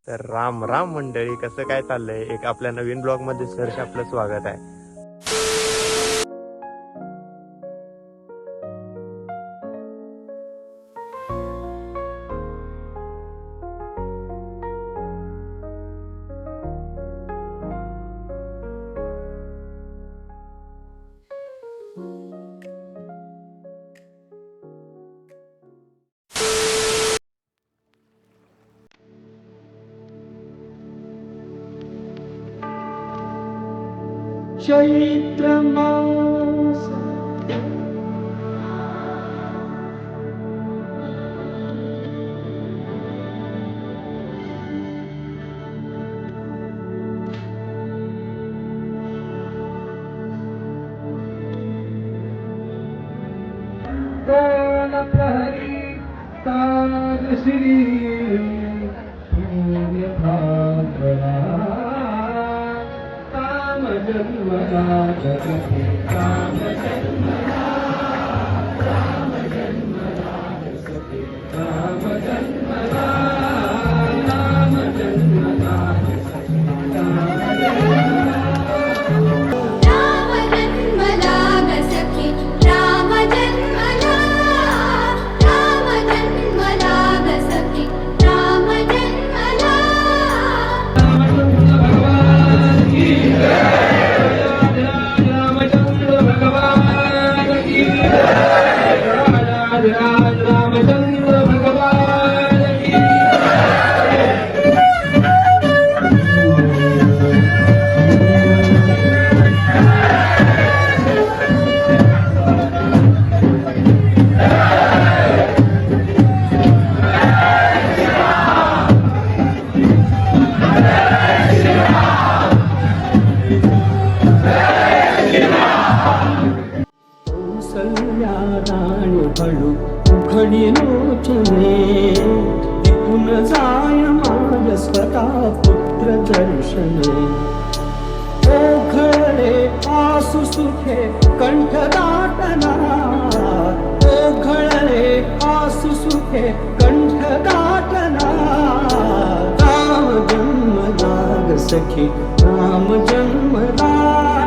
तर राम राम मंडळी, कसं काय चाललंय? एक आपल्या नवीन ब्लॉग मध्ये सहर्ष आपलं स्वागत आहे. चैत्र मास दोन प्रहरी तार श्री सूर्य भागला काम जन्मला जगती काम जन्मला राम जन्मला जगती राम जन्मला राम जन्मला जगती राम जन्मला ग सखी राम जन्मला राम जन्मला ग सखी राम जन्मला भगवान की रामचंद्र भगवान की रामचंद्र भगवान की कौसल्या राणी बळू उघडी लोचने टिकून जाय माझ स्वतः पुत्र दर्शने ओघळे आसु सुखे कंठ दाटना ओघळे आसु सुखे कंठ दाटना राम जन्मला ग सखी राम जन्मला